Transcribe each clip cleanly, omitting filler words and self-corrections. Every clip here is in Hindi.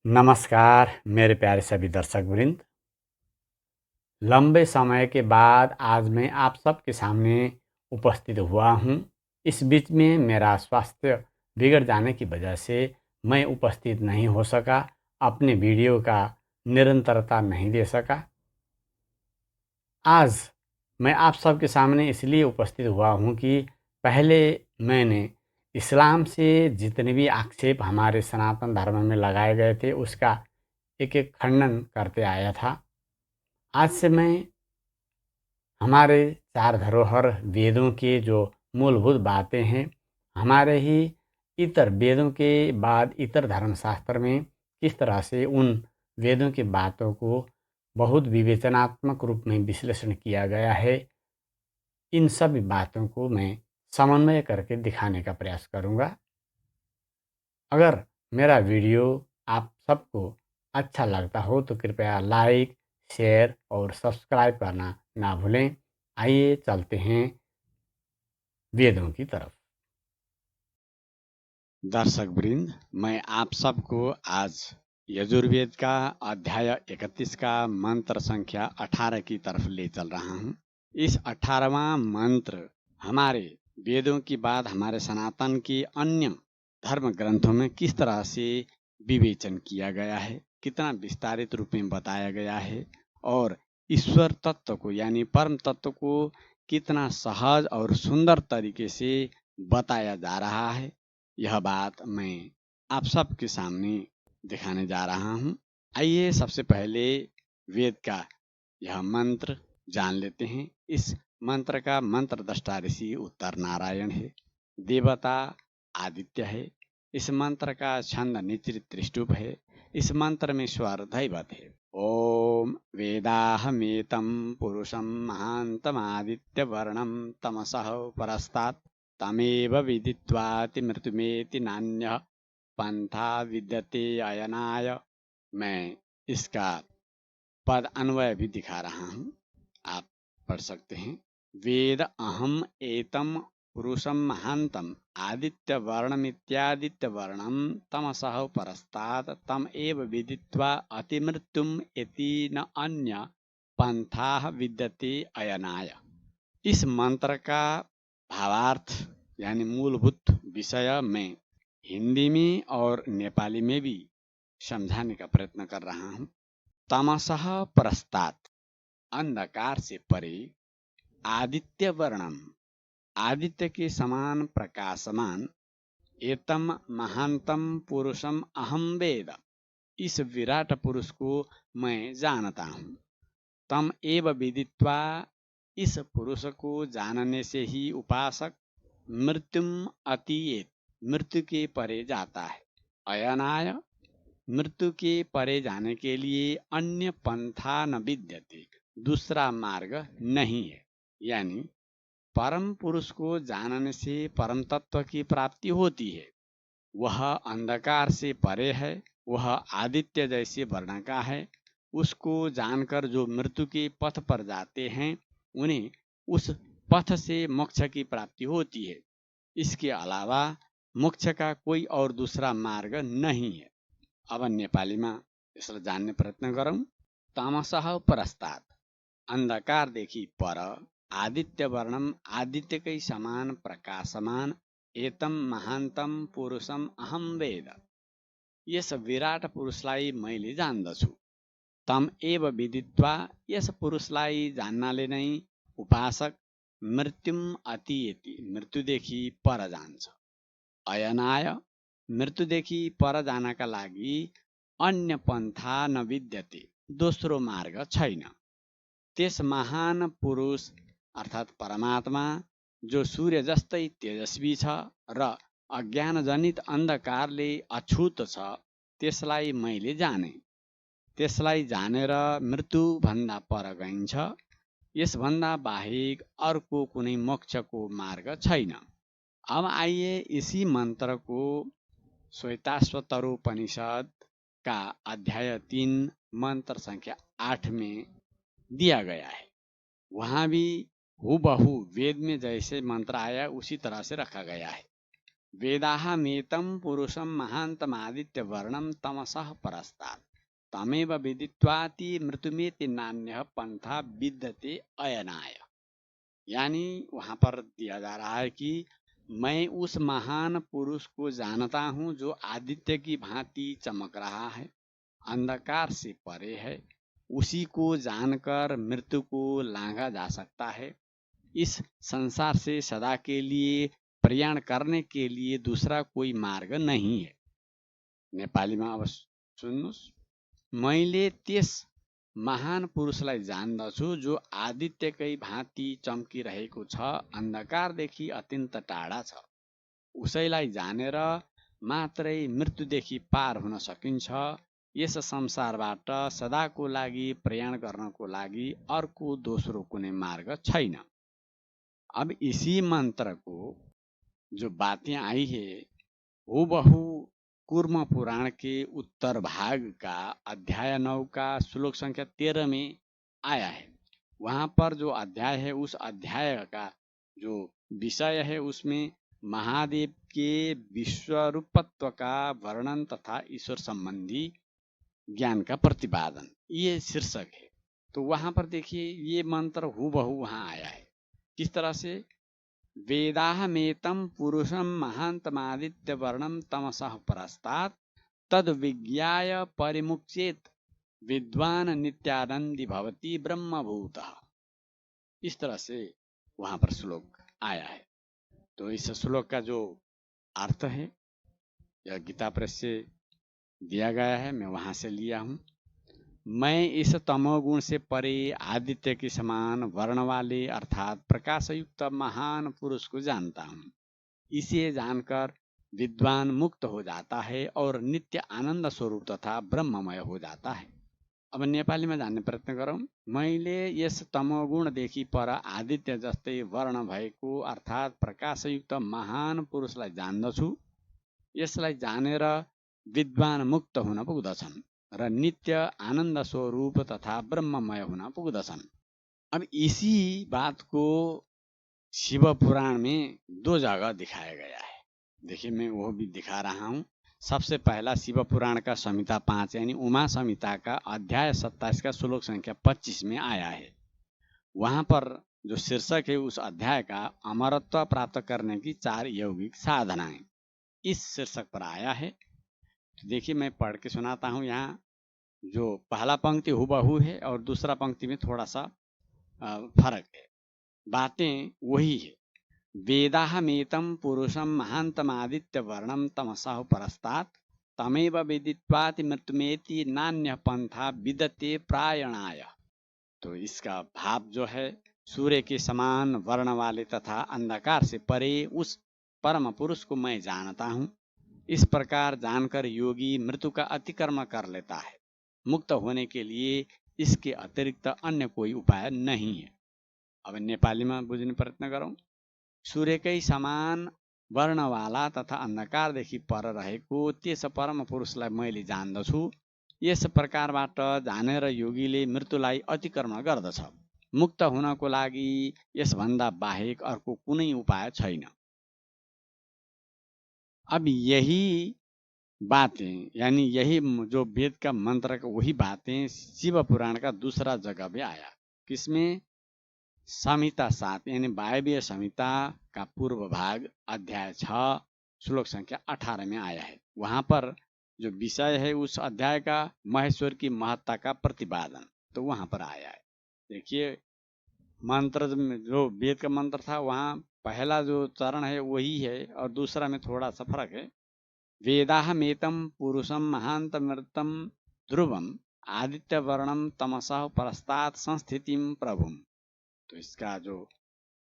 नमस्कार मेरे प्यारे सभी दर्शक वृंद। लंबे समय के बाद आज मैं आप सबके सामने उपस्थित हुआ हूँ। इस बीच में मेरा स्वास्थ्य बिगड़ जाने की वजह से मैं उपस्थित नहीं हो सका, अपने वीडियो का निरंतरता नहीं दे सका। आज मैं आप सबके सामने इसलिए उपस्थित हुआ हूँ कि पहले मैंने इस्लाम से जितने भी आक्षेप हमारे सनातन धर्म में लगाए गए थे उसका एक एक खंडन करते आया था। आज से मैं हमारे चार धरोहर वेदों के जो मूलभूत बातें हैं, हमारे ही इतर वेदों के बाद इतर धर्मशास्त्र में किस तरह से उन वेदों की बातों को बहुत विवेचनात्मक रूप में विश्लेषण किया गया है, इन सभी बातों को मैं समन्वय करके दिखाने का प्रयास करूँगा। अगर मेरा वीडियो आप सबको अच्छा लगता हो तो कृपया लाइक, शेयर और सब्सक्राइब करना ना भूलें। आइए चलते हैं वेदों की तरफ। दर्शक वृंद, मैं आप सबको आज यजुर्वेद का अध्याय 31 का मंत्र संख्या 18 की तरफ ले चल रहा हूँ। इस 18वां मंत्र हमारे वेदों की बात हमारे सनातन के अन्य धर्म ग्रंथों में किस तरह से विवेचन किया गया है, कितना विस्तारित रूप में बताया गया है और ईश्वर तत्व को यानी परम तत्व को कितना सहज और सुंदर तरीके से बताया जा रहा है, यह बात मैं आप सबके सामने दिखाने जा रहा हूँ। आइए सबसे पहले वेद का यह मंत्र जान लेते हैं। इस मंत्र का मंत्र दृष्टा ऋषि उत्तर नारायण है, देवता आदित्य है। इस मंत्र का छंद निचृत त्रिष्टुप है। इस मंत्र में स्वर दैवत है। ओम वेदाहमेतं पुरुषं महान्तमादित्य वर्णं तमसः परस्तात् तमेव विदित्वाति मृत्युमेति नान्यः पंथा विद्यते अयनाय। मैं इसका पद अन्वय भी दिखा रहा हूँ, आप पढ़ सकते हैं। वेद अहम एतम पुरुषम महांतम आदित्य वर्णमित्यादित्य वर्णम तमसः परस्तात् तम एव विदित्वा अतिमृत्युम इति न अन्य पंथा विद्यते अयनाय। इस मंत्र का भावार्थ यानी मूलभूत विषय में हिंदी में और नेपाली में भी समझाने का प्रयत्न कर रहा हूँ। तमसः परस्तात् अंधकार से परे, आदित्य वर्णम आदित्य के समान प्रकाशमान, एतम महानतम पुरुषम अहम वेद इस विराट पुरुष को मैं जानता हूँ। तम एव विदित्वा इस पुरुष को जानने से ही उपासक मृत्युम अतीयेत मृत्यु के परे जाता है। अयनाय मृत्यु के परे जाने के लिए अन्य पंथा न विद्यते दूसरा मार्ग नहीं है। यानी परम पुरुष को जानने से परम तत्व की प्राप्ति होती है। वह अंधकार से परे है, वह आदित्य जैसे वर्ण का है। उसको जानकर जो मृत्यु के पथ पर जाते हैं उन्हें उस पथ से मोक्ष की प्राप्ति होती है। इसके अलावा मोक्ष का कोई और दूसरा मार्ग नहीं है। अब नेपाली में यसलाई जान्ने प्रयत्न गरौँ। तामसः परस्तात् अंधकारदेखि पर, आदित्य वर्णम आदित्यकै समान प्रकाशमान, एतम महान्तम पुरुषम अहम वेद यस विराट पुरुषलाई मैले जान्दछु। तम एव विदित्वा यस पुरुषलाई जान्नाले नै उपासक मृत्युम अतीयेति मृत्युदेखि पर जान्छ। अयनाय मृत्युदेखि पर जानका लागि अन्य पन्था न विद्यते दोस्रो मार्ग छैन। त्यस महान पुरुष अर्थात् परमात्मा जो सूर्य जस्तै तेजस्वी छ र अज्ञानजनित अन्धकारले अछुत छ, त्यसलाई मैले जाने। त्यसलाई जानेर मृत्युभन्दा पर गइन्छ। यसभन्दा बाहेक अर्को कुनै मोक्षको मार्ग छैन। अब आइए इसी मंत्र को श्वेताश्वतरोपनिषद का अध्याय 3 मंत्र संख्या 8 में दिया गया है। वहाँ भी हूबहू वेद में जैसे मंत्र आया उसी तरह से रखा गया है। वेदाहमेतं पुरुषं महान्तमादित्य वर्णं तमसः परस्तात् तमेव विदित्वाति मृत्युमेति नान्यः पंथा विद्यते अयनाय। यानी वहां पर दिया जा रहा है कि मैं उस महान पुरुष को जानता हूं जो आदित्य की भांति चमक रहा है, अंधकार से परे है। उसी को जानकर मृत्यु को लांघा जा सकता है। इस संसार से सदा के लिए प्रयाण करने के लिए दूसरा कोई मार्ग नहीं है। नेपालीमा अब सुन्नुहोस्। मैले त्यस महान पुरुषलाई जान्दछु जो आदित्यकै भाँति चम्किरहेको छ, अन्धकारदेखि अत्यन्त टाढा छ। उसैलाई जानेर मात्रै मृत्युदेखि पार हुन सकिन्छ। यस संसारबाट सदाको लागि प्रयाण गर्नको लागि अर्को दोस्रो कुनै मार्ग छैन। अब इसी मंत्र को जो बातें आई है हूबहू कूर्म पुराण के उत्तर भाग का अध्याय 9 का श्लोक संख्या 13 में आया है। वहां पर जो अध्याय है उस अध्याय का जो विषय है उसमें महादेव के विश्वरूपत्व का वर्णन तथा ईश्वर संबंधी ज्ञान का प्रतिपादन, ये शीर्षक है। तो वहां पर देखिए ये मंत्र हूबहू वहां आया है। किस तरह से? वेदाहमेतं पुरुषं महान्तमादित्य वर्णं तमसः परस्तात् तद विज्ञाय परिमुच्येत विद्वान नित्यानंदी भवति ब्रह्मभूतः। इस तरह से वहां पर श्लोक आया है। तो इस श्लोक का जो अर्थ है यह गीता प्रेस से दिया गया है, मैं वहां से लिया हूं। मैं इस तमोगुण से परे आदित्य के समान वर्ण वाले अर्थात प्रकाशयुक्त महान पुरुष को जानता हूँ। इसे जानकर विद्वान मुक्त हो जाता है और नित्य आनंद स्वरूप तथा ब्रह्ममय हो जाता है। अब नेपाली में जान्ने प्रयत्न गरौँ। मैले यस तमोगुणदेखि पर आदित्य जस्तै वर्ण भएको अर्थात प्रकाशयुक्त महान पुरुषलाई जान्दछु। यसलाई जानेर विद्वान मुक्त हुन पुग्दछन् र नित्य आनंद स्वरूप तथा ब्रह्ममय होना पुग्दछन्। अब इसी बात को शिव पुराण में 2 जगह दिखाया गया है। देखिए मैं वो भी दिखा रहा हूँ। सबसे पहला शिव पुराण का संहिता 5 यानी उमा संहिता का अध्याय 27 का श्लोक संख्या 25 में आया है। वहां पर जो शीर्षक है उस अध्याय का अमरत्व प्राप्त करने की 4 यौगिक साधनाएं, इस शीर्षक पर आया है। तो देखिए मैं पढ़ के सुनाता हूँ। यहाँ जो पहला पंक्ति हुबहू है और दूसरा पंक्ति में थोड़ा सा फर्क है, बातें वही है। वेदाहमेतं पुरुषं महान्तमादित्य वर्णं तमसः परस्तात् तमेव विदित्वाति मृत्युमेति नान्यः पंथा विदते प्रायणाय। तो इसका भाव जो है, सूर्य के समान वर्ण वाले तथा अंधकार से परे उस परम पुरुष को मैं जानता हूँ। इस प्रकार जानकर योगी मृत्यु का अतिक्रमण कर लेता है। मुक्त होने के लिए इसके अतिरिक्त अन्य कोई उपाय नहीं है। अब नेपाली में बुझ्ने प्रयत्न गरौँ। सूर्यकै समान वर्णवाला तथा अन्धकारदेखि पर रहेको त्यस परम पुरुषलाई मैले जान्दछु। यस प्रकारबाट जानेर योगीले मृत्युलाई अतिक्रमण गर्दछ। मुक्त हुनको लागि यसभन्दा बाहेक अर्को कुनै उपाय छैन। अब यही बातें यानी यही जो वेद का मंत्र का वही बातें शिव पुराण का दूसरा जगह भी आया। किसमें? संहिता 7 यानी वायव्य संहिता का पूर्व भाग अध्याय 6 श्लोक संख्या 18 में आया है। वहां पर जो विषय है उस अध्याय का महेश्वर की महत्ता का प्रतिपादन, तो वहां पर आया है। देखिए मंत्र जो वेद का मंत्र था वहां पहला जो चरण है वही है और दूसरा में थोड़ा सा फर्क है। वेदाहमेतं पुरुषं महान्तमृतं ध्रुवम आदित्य वर्णम तमसः परस्तात् संस्थितिम प्रभुम। तो इसका जो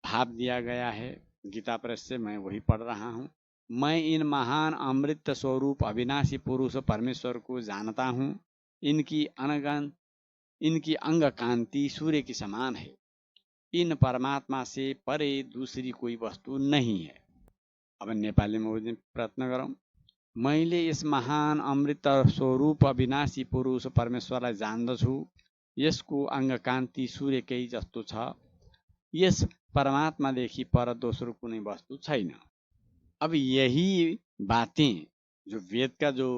भाव दिया गया है गीता प्रेस से, मैं वही पढ़ रहा हूँ। मैं इन महान अमृत स्वरूप अविनाशी पुरुष परमेश्वर को जानता हूँ। इनकी अंग कांति सूर्य के समान है। इन परमात्मा से परे दूसरी कोई वस्तु नहीं है। अब नेपाली में बुझ्ने प्रयत्न गरौँ। मैले यस महान अमृत स्वरूप अविनाशी पुरुष परमेश्वरलाई जान्दछु। यसको अंग कान्ति सूर्यकै जस्तो छ। यस परमात्मादेखि पर दोस्रो कुनै वस्तु छैन। अब यही बातें जो वेद का जो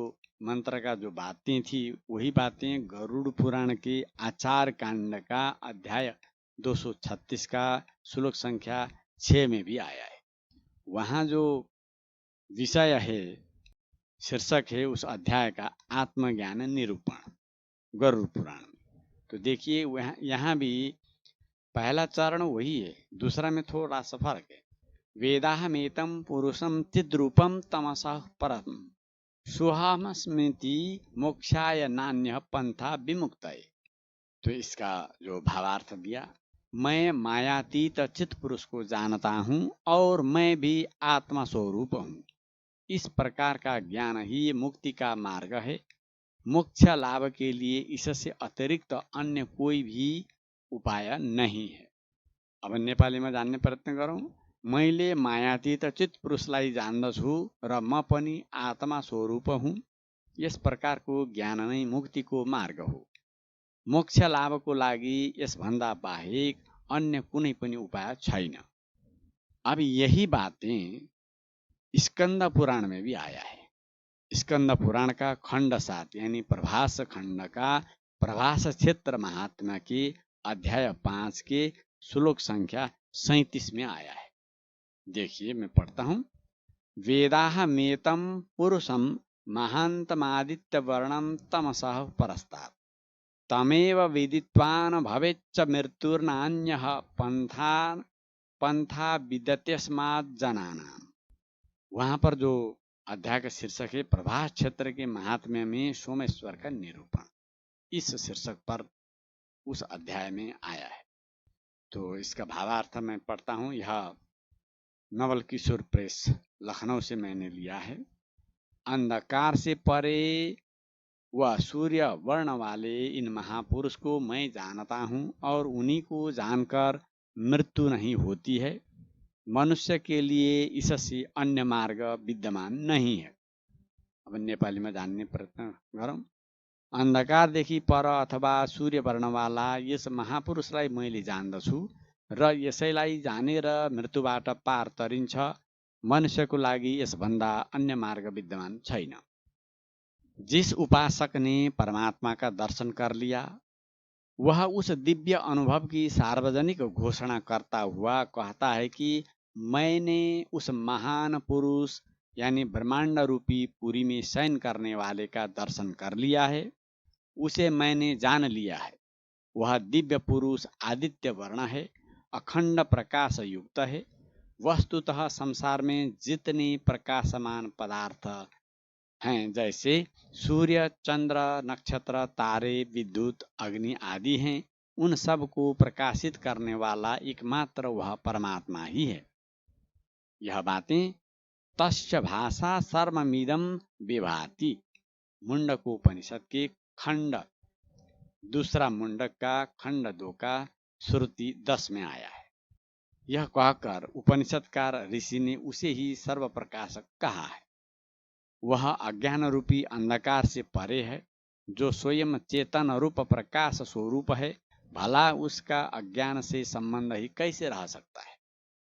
मंत्र का जो बातें थी, वही बातें गरुड़ पुराण के आचार कांड का अध्याय 236 का श्लोक संख्या 6 में भी आया है। वहाँ जो विषय है, शीर्षक है उस अध्याय का आत्मज्ञान निरूपण, गरुड़ पुराण में। तो देखिए वहाँ यहाँ भी पहला चरण वही है, दूसरा में थोड़ा सा फर्क है। वेदाहमेतं पुरुषं चिद्रूपं तमसः परम् सोहमस्मिति मोक्षाय नान्यः पंथा विमुक्तये। तो इसका जो भावार्थ दिया, मैं मायातीत चित पुरुष को जानता हूँ और मैं भी आत्मा स्वरूप हूँ। इस प्रकार का ज्ञान ही मुक्ति का मार्ग है। मोक्ष लाभ के लिए इससे अतिरिक्त अन्य कोई भी उपाय नहीं है। अब नेपालीमा जान्ने प्रयत्न गरौँ। मैले मायातीत चित पुरुषलाई जान्दछु र म पनि आत्मा स्वरूप हुँ। यस प्रकारको ज्ञान नै मुक्तिको मार्ग हो। मोक्ष लाभको लागि यसभन्दा बाहेक अन्य कुनै पनि उपाय छैन। अब यही बातें स्कंद पुराण में भी आया है। स्कंद पुराण का खंड 7 यानी प्रभास खंड का प्रभास क्षेत्र महात्मा के अध्याय 5 के श्लोक संख्या 37 में आया है। देखिए मैं पढ़ता हूँ। वेदाहमेतं पुरुषं महान्तमादित्य वर्णं तमसः परस्तात् तमेव विदित्वान् भवेच्च मृत्युर्नान्यः पंथा विद्यतेस्मात् जनानाम्। वहाँ पर जो अध्याय का शीर्षक है प्रभास क्षेत्र के महात्म्य में सोमेश्वर का निरूपण, इस शीर्षक पर उस अध्याय में आया है। तो इसका भावार्थ मैं पढ़ता हूँ। यह नवल किशोर प्रेस लखनऊ से मैंने लिया है। अंधकार से परे वह सूर्य वर्ण वाले इन महापुरुष को मैं जानता हूँ और उन्हीं को जानकर मृत्यु नहीं होती है। मनुष्य के लिए इससे अन्य मार्ग विद्यमान नहीं है। अब नेपाली में जानने प्रयत्न गरौँ। अन्धकारदेखि पर अथवा सूर्य वर्णवाला यस महापुरुषलाई मैले जान्दछु र यसैलाई जानेर मृत्युबाट पार तरिन्छ। मनुष्यको लागि यसभन्दा अन्य मार्ग विद्यमान छैन। जिस उपासक ने परमात्मा का दर्शन कर लिया, वह उस दिव्य अनुभव की सार्वजनिक घोषणा करता हुआ कहता है कि मैंने उस महान पुरुष यानी ब्रह्मांड रूपी पुरी में शयन करने वाले का दर्शन कर लिया है। उसे मैंने जान लिया है। वह दिव्य पुरुष आदित्य वर्ण है, अखंड प्रकाश युक्त है। वस्तुतः संसार में जितने प्रकाशमान पदार्थ हैं, जैसे सूर्य, चंद्र, नक्षत्र, तारे, विद्युत, अग्नि आदि हैं, उन सब को प्रकाशित करने वाला एकमात्र वह परमात्मा ही है। यह बातें तस्य भाषा सर्वमिदं विभाति मुंडकोपनिषद के खंड दूसरा मुंडक का खंड 2 का श्रुति 10 में आया है। यह कहकर उपनिषदकार ऋषि ने उसे ही सर्व प्रकाशक कहा है। वह अज्ञान रूपी अंधकार से परे है, जो स्वयं चेतन रूप प्रकाश स्वरूप है। भला उसका अज्ञान से संबंध ही कैसे रह सकता है।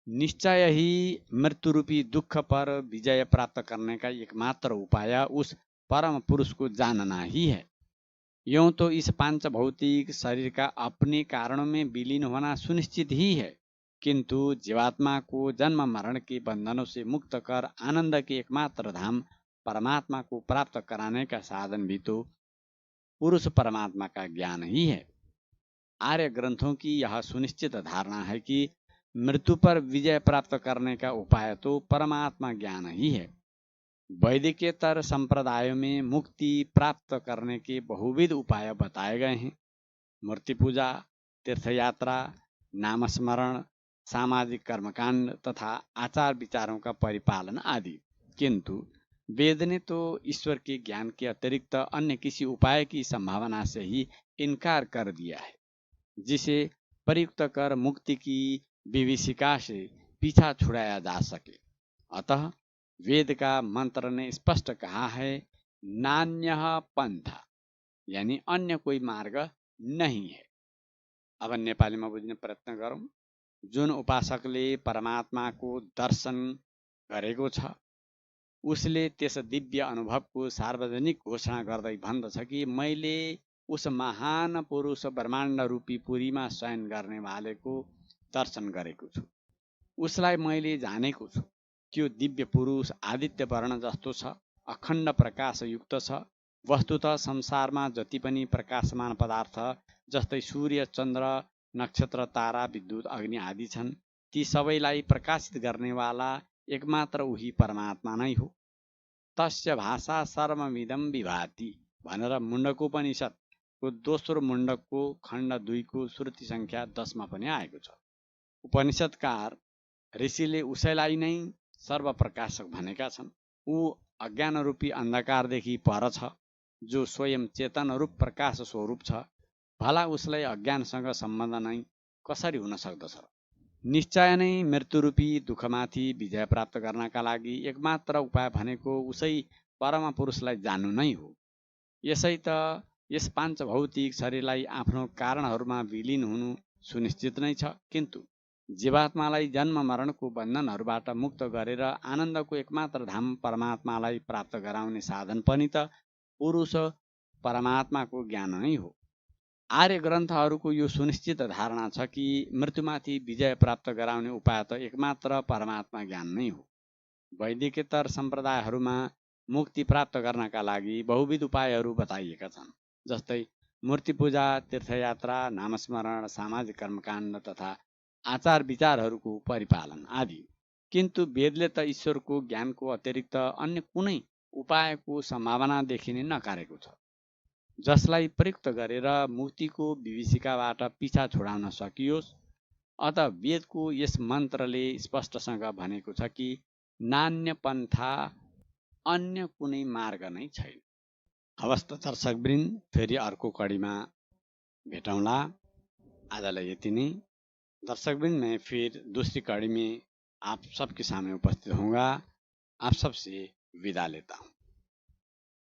निश्चय ही मृत्यु रूपी दुख पर विजय प्राप्त करने का एकमात्र उपाय उस परम पुरुष को जानना ही है। यूं तो इस पांच भौतिक शरीर का अपने कारणों में विलीन होना सुनिश्चित ही है, किंतु जीवात्मा को जन्म मरण के बंधनों से मुक्त कर आनंद के एकमात्र धाम परमात्मा को प्राप्त कराने का साधन भी तो पुरुष परमात्मा का ज्ञान ही है। आर्य ग्रंथों की यह सुनिश्चित धारणा है कि मृत्यु पर विजय प्राप्त करने का उपाय तो परमात्मा ज्ञान ही है। वैदिकेतर संप्रदायों में मुक्ति प्राप्त करने के बहुविध उपाय बताए गए हैं। मूर्ति पूजा, तीर्थयात्रा, नामस्मरण, सामाजिक कर्मकांड तथा आचार विचारों का परिपालन आदि। किंतु वेद ने तो ईश्वर के ज्ञान के अतिरिक्त अन्य किसी उपाय की संभावना से ही इनकार कर दिया है, जिसे प्रयुक्त कर मुक्ति की विभीषिका से पीछा छुड़ाया जा सके। अतः वेद का मंत्र ने स्पष्ट कहा है, नान्यः पंथा, यानी अन्य कोई मार्ग नहीं है। अब नेपालीमा बुझ्ने प्रयत्न गरौँ। जुन उपासकले परमात्मा को दर्शन गरेको छ। उसले त्यस दिव्य अनुभवको सार्वजनिक घोषणा गर्दै भन्दछ कि मैले उस महान पुरुष ब्रह्माण्ड रूपी पुरीमा शयन गर्ने भालेको दर्शन गरेको छु। उसलाई मैले जानेको छु। त्यो दिव्य पुरुष आदित्य वर्ण जस्तो छ, अखण्ड प्रकाशयुक्त छ। वस्तुतः संसारमा जति पनि प्रकाशमान पदार्थ जस्तै सूर्य, चन्द्र, नक्षत्र, तारा, विद्युत, अग्नि आदि छन्, ती सबैलाई प्रकाशित गर्नेवाला एकमात्र उही परमात्मा नै हो। तस्य भाषा सर्वमिदं विभाति भनेर मुण्डकोपनिषदको दोस्रो मुण्डकको खण्ड 2 को श्रुति सङ्ख्या 10 मा पनि आएको छ। उपनिषदकार ऋषिले उसैलाई नै सर्वप्रकाशक भनेका छन्। ऊ अज्ञान रूपी अन्धकारदेखि पर छ, जो स्वयं चेतन रूप प्रकाश स्वरूप छ। भला उसलाई अज्ञानसँग सम्बन्ध नै कसरी हुन सक्दछ? निश्चय नै मृत्युरूपी दुःखमाथि विजय प्राप्त गर्नका लागि एकमात्र उपाय भनेको उसै परम पुरुषलाई जान्नु नै हो। यसै त यस पाँच भौतिक शरीरलाई आफ्नो कारणहरूमा विलिन हुनु सुनिश्चित नै छ। किन्तु जीवात्मालाई जन्म मरणको बन्धनहरूबाट मुक्त गरेर आनन्दको एकमात्र धाम परमात्मालाई प्राप्त गराउने साधन पनि त पुरुष परमात्माको ज्ञान नै हो। आर्य ग्रन्थहरूको यो सुनिश्चित धारणा छ कि मृत्युमाथि विजय प्राप्त गराउने उपाय त एकमात्र परमात्मा ज्ञान नै हो। वैदिकेतर सम्प्रदायहरूमा मुक्ति प्राप्त गर्नका लागि बहुविध उपायहरू बताइएका छन्, जस्तै मूर्ति पूजा, तीर्थयात्रा, नामस्मरण, सामाजिक कर्मकाण्ड तथा आचार विचारहरूको परिपालन आदि। किन्तु वेदले त ईश्वरको ज्ञानको अतिरिक्त अन्य कुनै उपायको सम्भावना देखिनै नकारेको छ, जसलाई प्रयुक्त गरेर मुक्तिको विभीषिकाबाट पिछा छोडाउन सकियोस्। अत वेदको यस मन्त्रले स्पष्टसँग भनेको छ कि नान्य पन्था, अन्य कुनै मार्ग नै छैन। हवस् त दर्शकवृन्द, फेरि अर्को कड़ीमा भेटौँला। आजलाई यति नै। दर्शकवृन्द, मैं फिर दूसरी कड़ी में आप सबके सामने उपस्थित होऊंगा। आप सबसे विदा लेता हूँ।